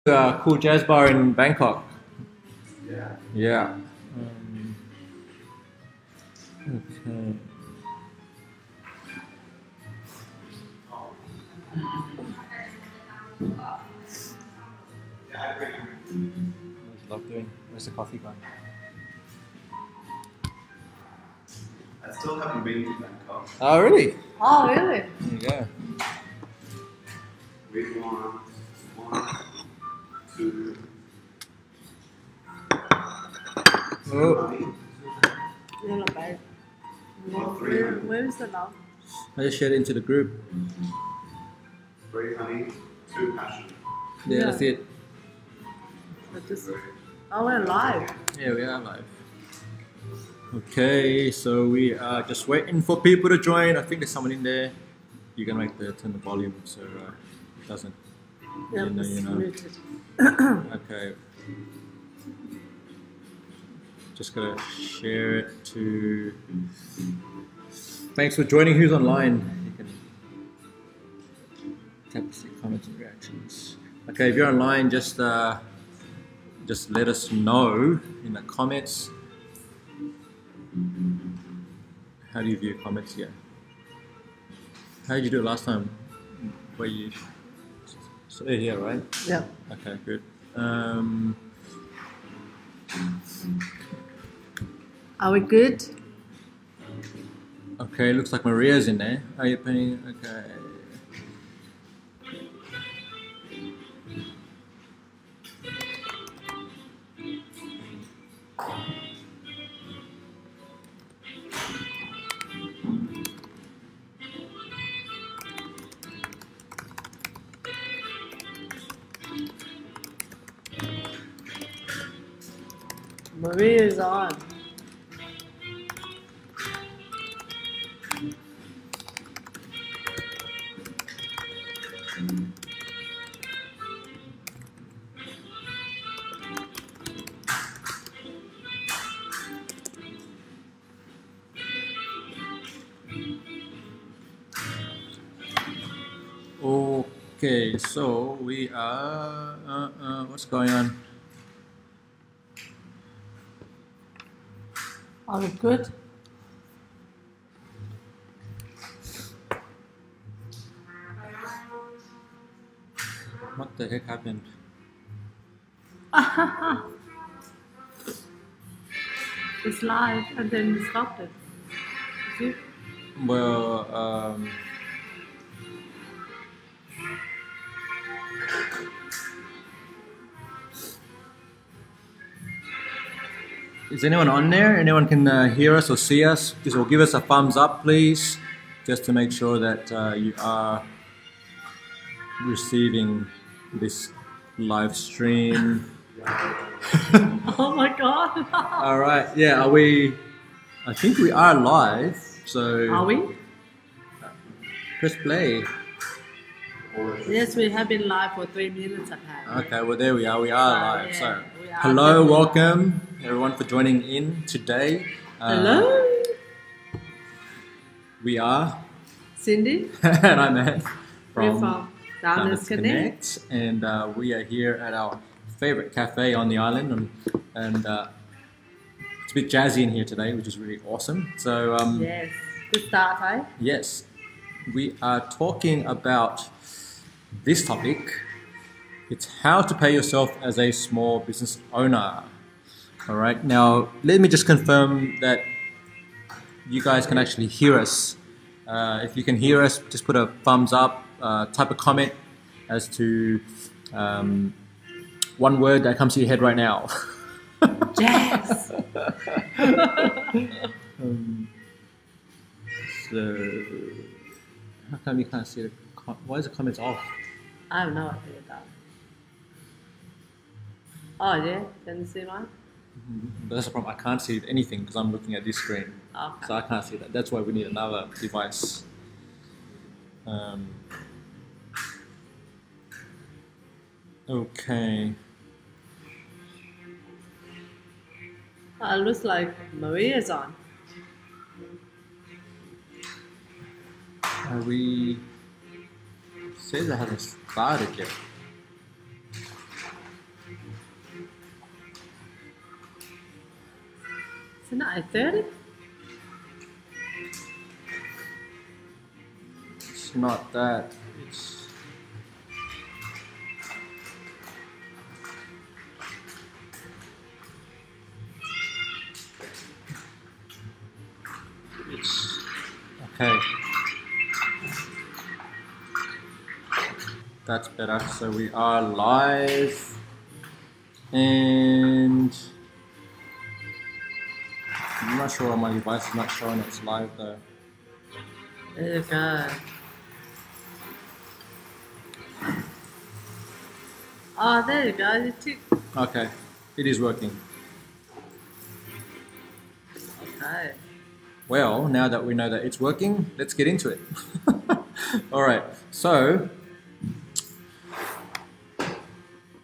Cool jazz bar in Bangkok. Yeah. Yeah. Okay. What's love doing? Where's the coffee gone? I still haven't been to Bangkok. Oh, really? Oh, really? There you go. We want one, two, Oh, honey. Yeah, not bad. What, three? Where is the love? I just shared it into the group. Three honey, two passion. Yeah, Yeah. that's it. But just, Three. oh, we're live. Yeah, we are live. Okay, so we are just waiting for people to join. I think there's someone in there. You can turn the volume so it doesn't. Yeah, know, it's you know. muted. Okay. Just gotta share it to. Thanks for joining. Who's online? You can tap to see comments and reactions. Okay, if you're online, just let us know in the comments. How do you view comments here? How did you do it last time? Where you? So here, right? Yeah. Okay, good. Are we good? Okay, looks like Maria's in there. Are you paying? Okay. Maria is on. Okay, so we are. What's going on? Are we good? What the heck happened? It's live and then we stopped it. See? Well, is anyone on there? Anyone can hear us or see us? Just will give us a thumbs up, please, just to make sure that you are receiving this live stream. Oh my god. All right, yeah. Are we? I think we are live. So Are we? press play. Yes, we have been live for 3 minutes apparently. Okay, well there we are. We are live. Yeah, So we are hello, definitely welcome everyone for joining in today. Hello? We are, Cindy? and I'm Ed We're from from Downers Connect. and we are here at our favorite cafe on the island, and it's a bit jazzy in here today, which is really awesome. So Yes. Good start, eh? yes, we are talking about this topic. It's how to pay yourself as a small business owner. All right. Now, let me just confirm that you guys can actually hear us. If you can hear us, just put a thumbs up, type a comment as to one word that comes to your head right now. Jazz! So, how come you can't see the why is the comments off? I have no idea that. Oh yeah, can you see mine? But that's the problem. I can't see anything because I'm looking at this screen. Okay. So I can't see that. That's why we need another device. Okay. It looks like Maria's on. Are we? It says it hasn't started yet. Isn't it 8:30? It's not that. It's okay. That's better. So we are live, and I'm not sure on my device is not showing it's live though. There you go. Oh, there you go. You tick. Okay, it is working. Okay. Well, now that we know that it's working, let's get into it. All right, so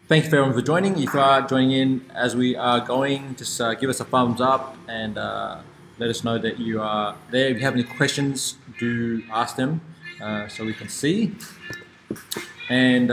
thank you everyone for joining. If you are joining in as we are going, just give us a thumbs up and let us know that you are there. If you have any questions, do ask them so we can see. And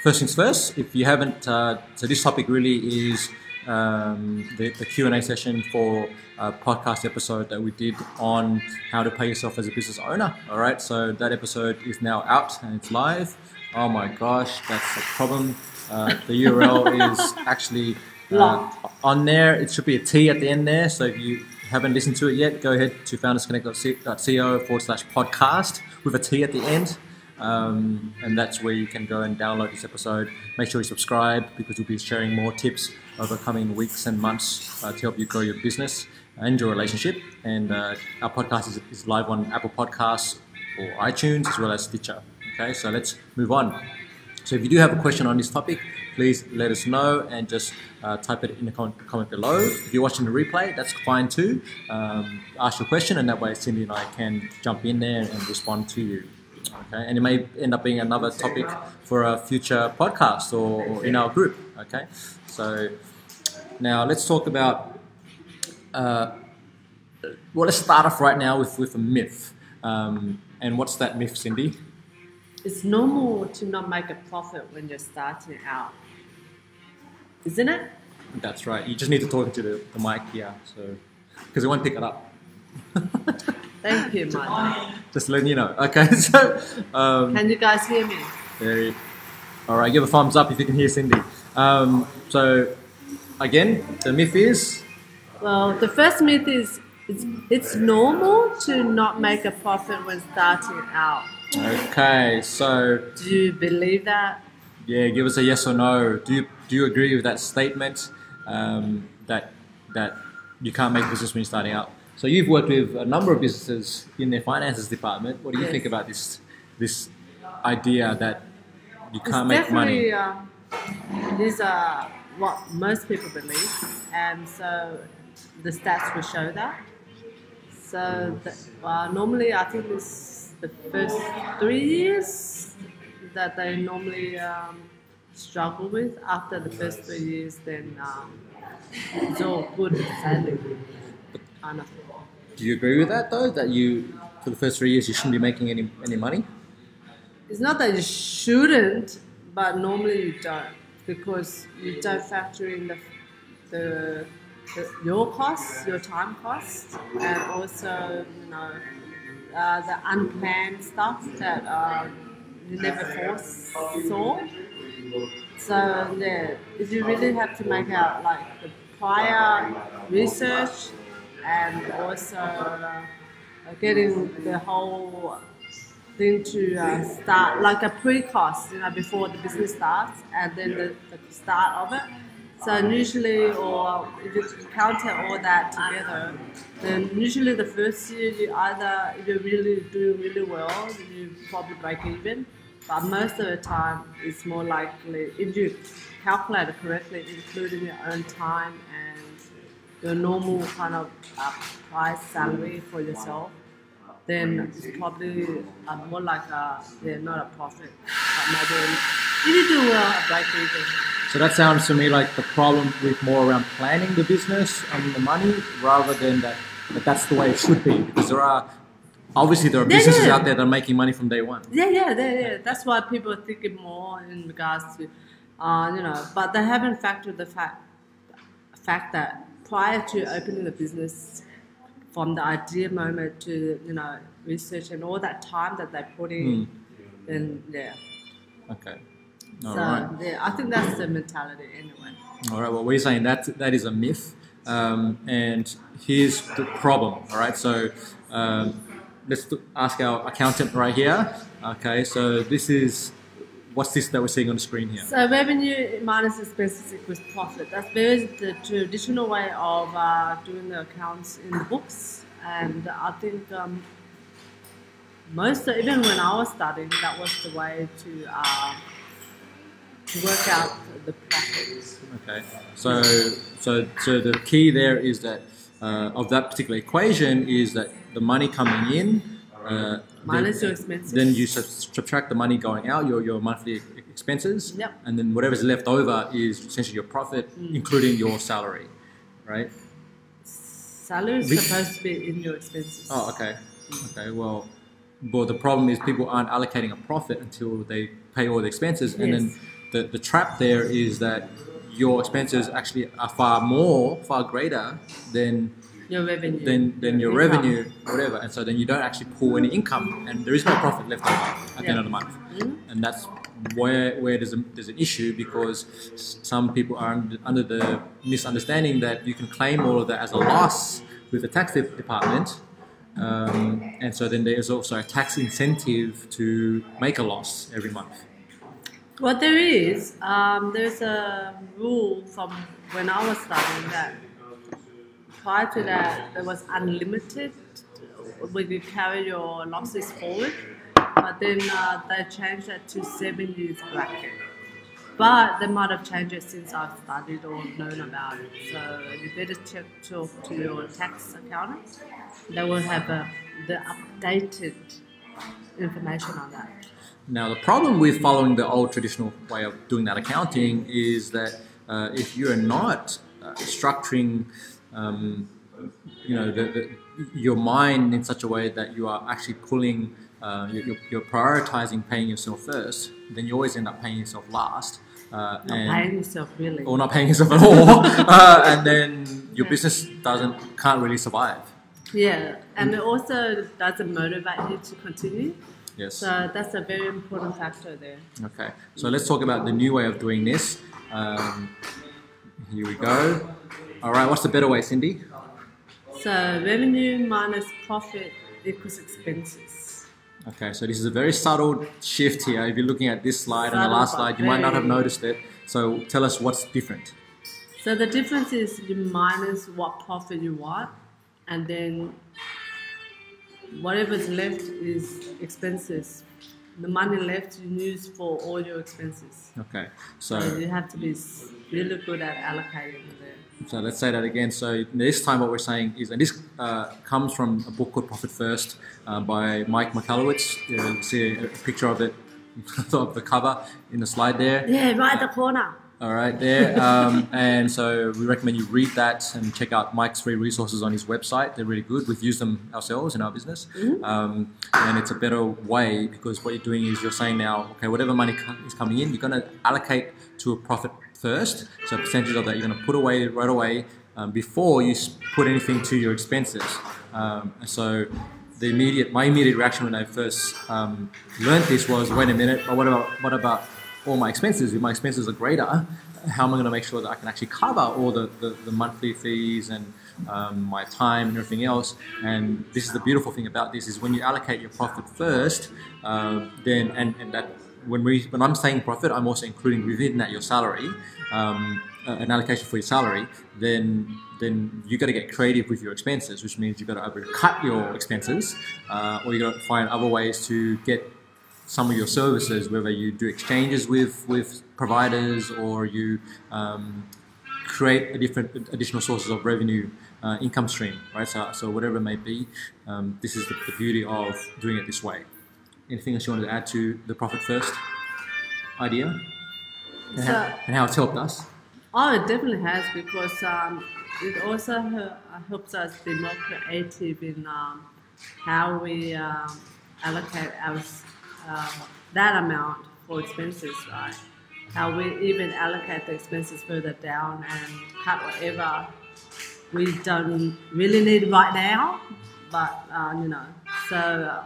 first things first, if you haven't, so this topic really is the Q&A session for a podcast episode that we did on how to pay yourself as a business owner. All right, so that episode is now out and it's live. Oh my gosh, that's a problem. The URL is actually on there. It should be a T at the end there. So if you haven't listened to it yet, go ahead to foundersconnect.co/podcast with a T at the end. And that's where you can go and download this episode. Make sure you subscribe because we'll be sharing more tips over coming weeks and months to help you grow your business and your relationship. And our podcast is live on Apple Podcasts or iTunes as well as Stitcher. Okay, so let's move on. So if you do have a question on this topic, please let us know and just type it in the comment below. If you're watching the replay, that's fine too. Ask your question and that way Cindy and I can jump in there and respond to you. Okay, and it may end up being another topic for a future podcast or in our group. Okay, so now let's talk about. Well, let's start off right now with a myth. And what's that myth, Cindy? It's normal to not make a profit when you're starting out, isn't it? That's right. You just need to talk into the mic here, so because it won't pick it up. Thank you, Mike. Just letting you know. Okay, so Can you guys hear me? very. All right, give a thumbs up if you can hear Cindy. So again, the myth is. Well, the first myth is it's normal to not make a profit when starting out. Okay, so Do you believe that? yeah, give us a yes or no. Do you agree with that statement that you can't make business when you're starting out? So you've worked with a number of businesses in their finances department. What do you Yes. think about this idea that you can't make money? These are what most people believe, and so the stats will show that. So normally, I think it's the first 3 years that they normally struggle with. After the first 3 years, then it's all good sailing. Kind of. Do you agree with that though? That you, for the first 3 years, you shouldn't be making any money? It's not that you shouldn't, but normally you don't, because you don't factor in your costs, your time costs, and also the unplanned stuff that you never foresaw. So yeah, if you really have to make out like the prior research and also getting the whole thing to start like a pre-cost, before the business starts, and then the start of it. So usually, or if you counter all that together, then usually the first year if you're really doing really well, you probably break even. But most of the time, it's more likely if you calculate it correctly, including your own time and your normal kind of price salary for yourself, then it's probably more like not a profit, but maybe if you do well, a break even. So that sounds to me like the problem with more around planning the business and the money rather than that's the way it should be, because there are businesses out there that are making money from day one. Yeah. That's why people are thinking more in regards to, but they haven't factored the fact that prior to opening the business, from the idea moment to research and all that time that they put in, then Okay. So All right. I think that's the mentality anyway. All right. Well, we're saying that is a myth, and here's the problem. All right. So let's ask our accountant right here. Okay. So what's this that we're seeing on the screen here? So revenue minus expenses equals profit. That's very the traditional way of doing the accounts in the books, and I think even when I was studying, that was the way to work out the profits. Okay. So the key there is that of that particular equation is that the money coming in minus your expenses. Then you subtract the money going out, your monthly expenses, Yep. and then whatever's left over is essentially your profit, including your salary, right? Salary is supposed to be in your expenses. Oh, okay. Okay. Well, the problem is people aren't allocating a profit until they pay all the expenses, and then the trap there is that your expenses actually are far greater than your revenue. Than your revenue, whatever, and so then you don't actually pull any income, and there is no profit left over at the end of the month, and that's where there's an issue, because some people are under the misunderstanding that you can claim all of that as a loss with the tax department, and so then there's also a tax incentive to make a loss every month. What there is, there's a rule from when I was studying that prior to that there was unlimited when you carry your losses forward, but then they changed that to 7 years bracket. But they might have changed it since I've studied or known about it. So you better talk to your tax accountant. They will have the updated information on that. Now, the problem with following the old traditional way of doing that accounting is that if you're not structuring, your mind in such a way that you are actually pulling, you're prioritizing paying yourself first, then you always end up paying yourself last. Not paying yourself really. Or not paying yourself at all, and then your business can't really survive. Yeah, and it also doesn't motivate you to continue. Yes. So that's a very important factor there. Okay, so let's talk about the new way of doing this. Here we go. All right, what's the better way, Cindy? So revenue minus profit equals expenses. Okay, so this is a very subtle shift here. If you're looking at this slide and the last slide, you might not have noticed it. So tell us what's different. So the difference is you minus what profit you want, and then whatever's left is expenses. The money left you use for all your expenses. Okay, so you have to be really good at allocating there. So let's say that again. So this time what we're saying is, and this comes from a book called Profit First by Mike McAllowitz. You see a picture of it, of the cover in the slide there. Yeah, right at the corner. All right, there. And so we recommend you read that and check out Mike's free resources on his website. They're really good. We've used them ourselves in our business. And it's a better way, because what you're doing is you're saying now, okay, whatever money is coming in, you're going to allocate to a profit first. So a percentage of that you're going to put away right away before you put anything to your expenses. So my immediate reaction when I first learned this was, wait a minute, but what about all my expenses? If my expenses are greater, how am I going to make sure that I can actually cover all the monthly fees and my time and everything else? And this is the beautiful thing about this, is when you allocate your profit first, then and that when I'm saying profit, I'm also including within that your salary, an allocation for your salary. Then you got to get creative with your expenses, which means you got to either cut your expenses, or you got to find other ways to get some of your services, whether you do exchanges with providers, or you create additional sources of revenue, income stream, right? So whatever it may be, this is the beauty of doing it this way. Anything else you wanted to add to the profit first idea, and how it's helped us? Oh, it definitely has, because it also helps us be more creative in how we allocate our that amount for expenses, right? How we even allocate the expenses further down and cut whatever we don't really need right now, but so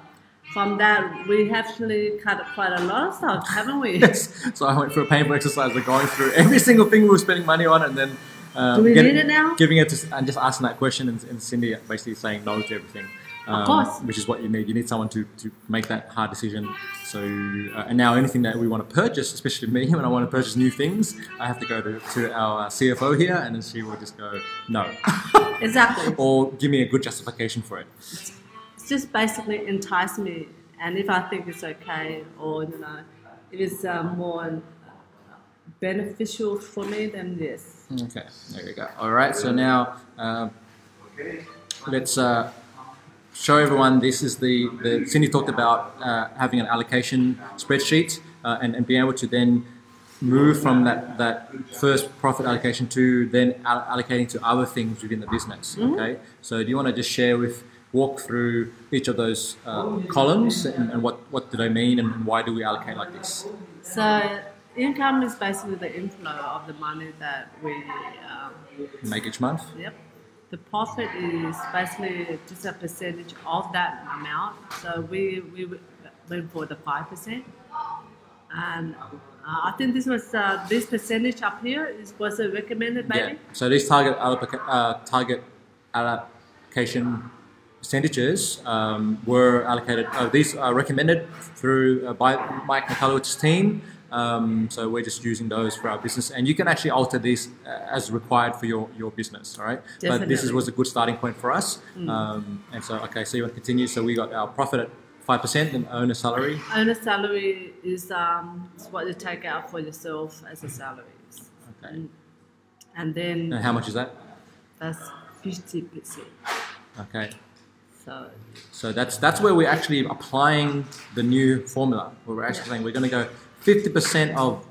from that we actually cut quite a lot of stuff, haven't we? Yes. So I went through a painful exercise of going through every single thing we were spending money on, and then Do we need it now? giving it to, and just asking that question, and Cindy basically saying no to everything. Of course. Which is what you need. You need someone to make that hard decision. So, and now anything that we want to purchase, especially me, when I want to purchase new things, I have to go to our CFO here, and then she will just go, no. Exactly. Or give me a good justification for it. It's just basically entice me, and if I think it's okay, or if it's more beneficial for me, then yes. Okay, there you go. All right, so now let's show everyone. This is the Cindy talked about having an allocation spreadsheet and being able to then move from that first profit allocation to then allocating to other things within the business. Okay, so do you want to just walk through each of those columns and what do they mean and why do we allocate like this? So income is basically the inflow of the money that we Make each month? Yep. The profit is basically just a percentage of that amount. So we went for the 5%, and I think this was this percentage up here was it recommended, maybe? Yeah. So these target allocation percentages were allocated. These are recommended through by Mike McCulloch's team. So we're just using those for our business, and you can actually alter these as required for your business, all right? Definitely. But this was a good starting point for us. And so, okay, so you want to continue. So we got our profit at 5% and owner salary. Owner salary is what you take out for yourself as a salary. Okay. And then... And how much is that? That's 50%. Okay. So that's where we're actually applying the new formula, where we're actually saying we're going to go 50% of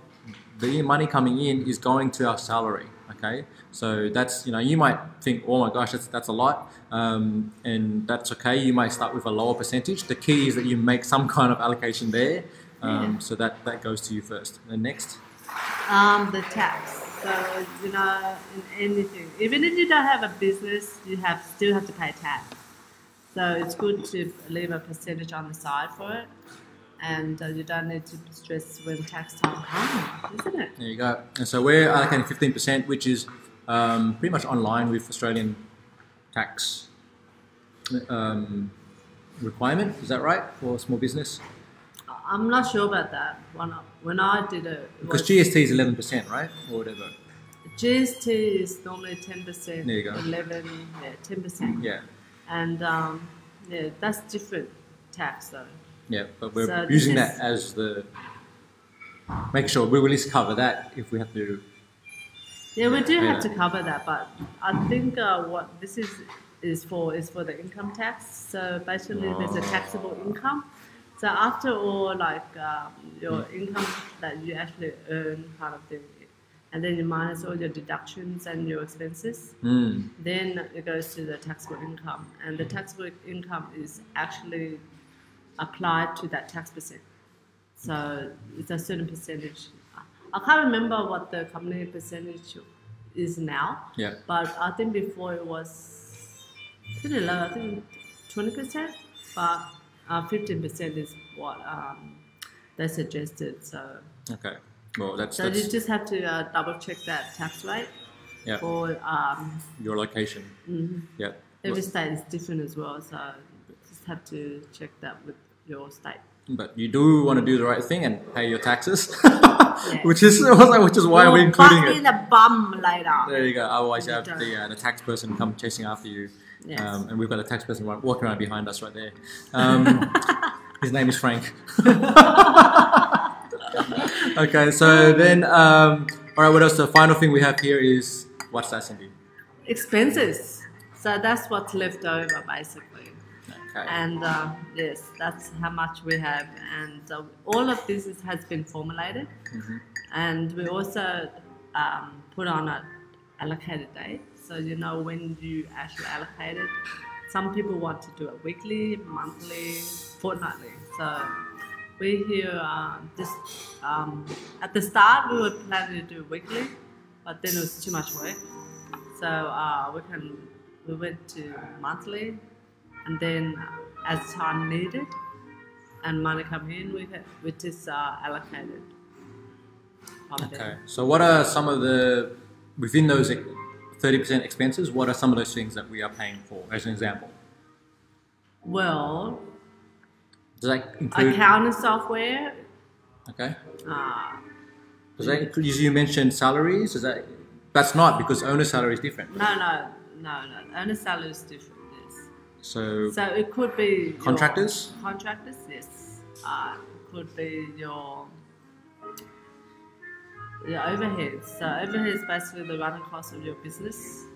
the money coming in is going to our salary. Okay, so that's, you might think, oh my gosh, that's a lot, and that's okay. You might start with a lower percentage. The key is that you make some kind of allocation there, so that goes to you first. And next, the tax. So in anything, even if you don't have a business, you still have to pay tax. So it's good to leave a percentage on the side for it, and you don't need to stress when tax time comes, isn't it? there you go. And so we're allocating 15%, which is pretty much online with Australian tax requirement. Is that right for small business? I'm not sure about that. When I did it, Because GST is 11%, right, or whatever. GST is normally 10%. There you go. 10%. Yeah. And that's different tax though. Yeah, but we're So using this that as make sure we will at least cover that if we have to. Yeah, we do pay have that. to cover that, but I think what this is for the income tax. So basically, there's a taxable income. So after all, like your income that you actually earn, kind of thing, and then you minus all your deductions and your expenses, then it goes to the taxable income, and the taxable income is actually applied to that tax percent. So it's a certain percentage. I can't remember what the company percentage is now. Yeah. But I think before it was pretty low. I think 20%, but 15% is what they suggested. So. Okay. Well, that's You just have to double check that tax rate. Yeah. For your location. Yeah. every state is different as well. So just have to check that with your state. But you do want to do the right thing and pay your taxes, Yeah. which is why we're including Bite it. in the bum later. There you go. Otherwise, you have Don't. the tax person come chasing after you, Yes. and we've got a tax person walking around behind us right there. His name is Frank. Okay, so then, all right. What else? The final thing we have here is what's that, Cindy? Expenses. So that's what's left over basically. Okay. And yes, that's how much we have. And all of this has been formulated. And we also put on an allocated date. So you know when you actually allocate it. Some people want to do it weekly, monthly, fortnightly. So we here just at the start we were planning to do it weekly, but then it was too much work. So we went to monthly, and then as time needed and money come in, we just allocated from Okay. there. So what are some of the, within those 30% expenses, what are some of those things that we are paying for, as an example? Well, Does that include... accounting software. Okay. Uh, Does that include, you mentioned salaries? That's not, because owner salary is different. no. Owner salary is different. Yes. So it could be contractors? Contractors, yes. It could be your overheads. So overheads is basically the running cost of your business.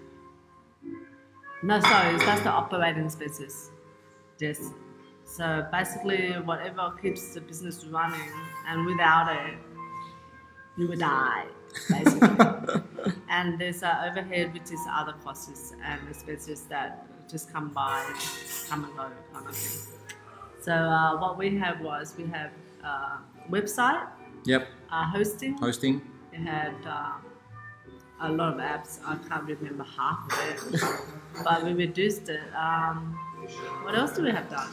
No, sorry, that's the operating expenses. Yes. So basically, whatever keeps the business running, and without it, you would die, basically. And there's overhead, which is other costs and expenses that just come and go kind of thing. So what we have website, Yep. hosting. We had a lot of apps. I can't remember half of it, but we reduced it. What else do we have done?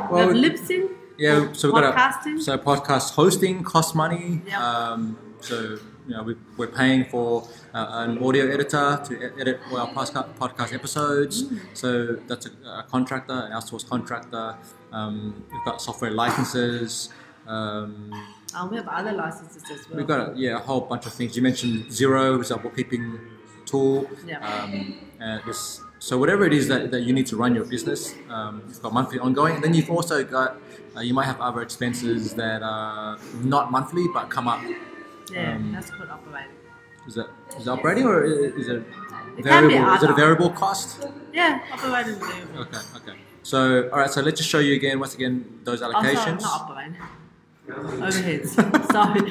Well, we have lip sync. Yeah, so we've podcasting. got podcast hosting costs money. Yep. So we're paying for an audio editor to edit all our podcast episodes. So that's a contractor, an outsourced contractor. We've got software licenses. We have other licenses as well. We've got a whole bunch of things. You mentioned Xero, which is our bookkeeping tool. Yeah. So whatever it is that you need to run your business, you've got monthly ongoing. And then you've also got, you might have other expenses that are not monthly but come up. Yeah, that's called operating. Is it operating, or is it It variable? can be Is it a other. variable cost? Yeah, operating is variable. Okay. So, all right. So let's just show you again, once again, those Oh, allocations. sorry, not operating. Overheads. Sorry.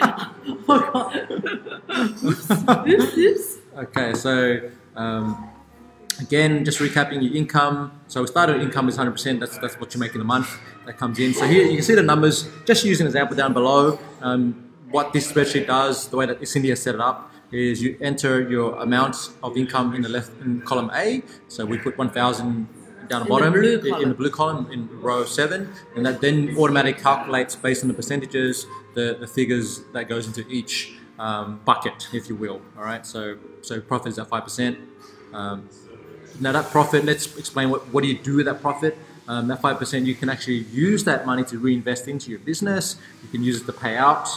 Oops. Okay, so again, just recapping your income. So we started income is 100%. That's what you make in a month. That comes in. So here you can see the numbers. Just using an example down below. What this spreadsheet does, the way that Cindy has set it up, is you enter your amount of income in the left in column A. So we put 1,000 down the bottom in the blue column in row 7, and that then automatically calculates based on the percentages the figures that goes into each bucket, if you will. All right. So profit is at 5%. Now that profit, let's explain what do you do with that profit. That 5%, you can actually use that money to reinvest into your business. You can use it to pay out.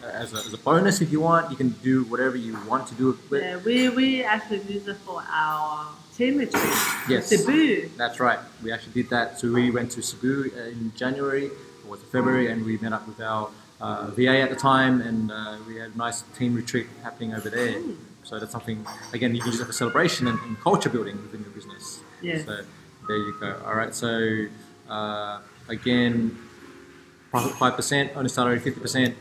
As a bonus if you want. You can do whatever you want to do with. Yeah, we actually use it for our team retreat. Yes, Cebu. That's right. We actually did that. So we went to Cebu in January, or was it February, and we met up with our VA at the time, and we had a nice team retreat happening over there. So that's something, again, you can use it for celebration and culture building within your business. Yeah. So there you go. All right. So again, profit 5%, owner salary 50%,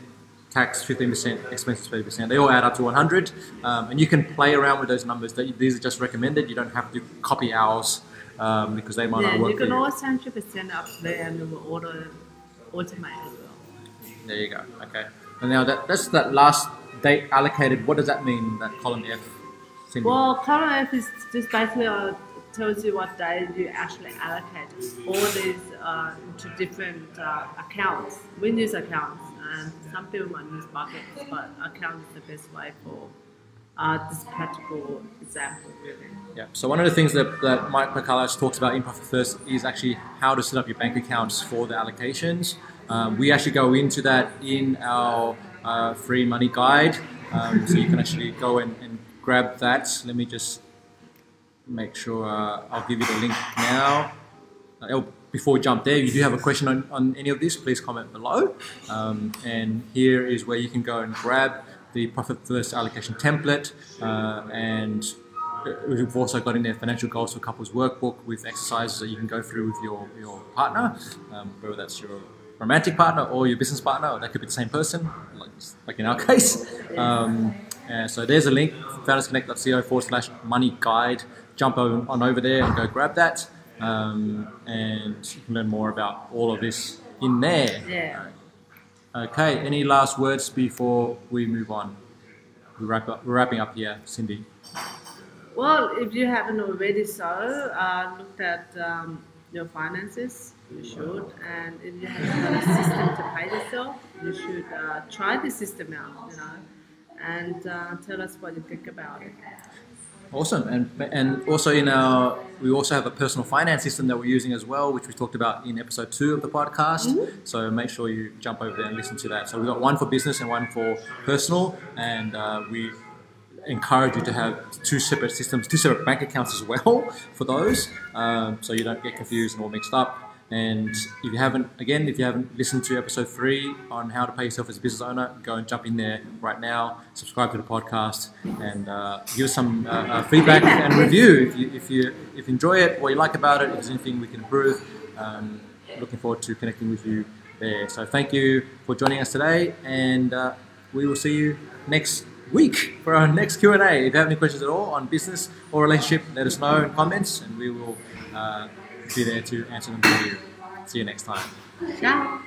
tax 15%, expenses 30%. They all add up to 100, and you can play around with those numbers. These are just recommended. You don't have to copy ours because they might not work. You can for always turn 50% up there, and it will automate as well. There you go. Okay. And now that's that last date allocated. What does that mean? That column F, Cindy? Well, column F is just basically tells you what days you actually allocate all these to different accounts. We use accounts, and some people might use buckets, but account is the best way for this practical example, really. Yeah. So one of the things that Mike McCullough talks about in Profit First is actually how to set up your bank accounts for the allocations. We actually go into that in our free money guide, so you can actually go and grab that. Let me just make sure I'll give you the link now. Before we jump there, if you do have a question on any of this, please comment below. And here is where you can go and grab the Profit First allocation template, and we've also got in there financial goals for couples workbook with exercises that you can go through with your partner, whether that's your romantic partner or your business partner, or that could be the same person, like in our case. So there's a link, foundersconnect.co/money guide. Jump on over there and go grab that, and you can learn more about all of this in there. Yeah. Okay, any last words before we move on? We're wrapping up here, Cindy. Well, if you haven't already looked at your finances, you should. And if you haven't got a system to pay yourself, you should try the system out, and tell us what you think about it. Awesome, and also we also have a personal finance system that we're using as well, which we talked about in episode 2 of the podcast. So make sure you jump over there and listen to that. So we've got one for business and one for personal, and we encourage you to have 2 separate systems, 2 separate bank accounts as well for those, so you don't get confused and all mixed up. And if you haven't listened to episode 3 on how to pay yourself as a business owner, go and jump in there right now, subscribe to the podcast, and give us some feedback and review if you enjoy it, what you like about it, if there's anything we can improve. Looking forward to connecting with you there. So thank you for joining us today, and we will see you next week for our next Q&A. If you have any questions at all on business or relationship, let us know in comments, and we will be there to answer them for you. See you next time. Ciao.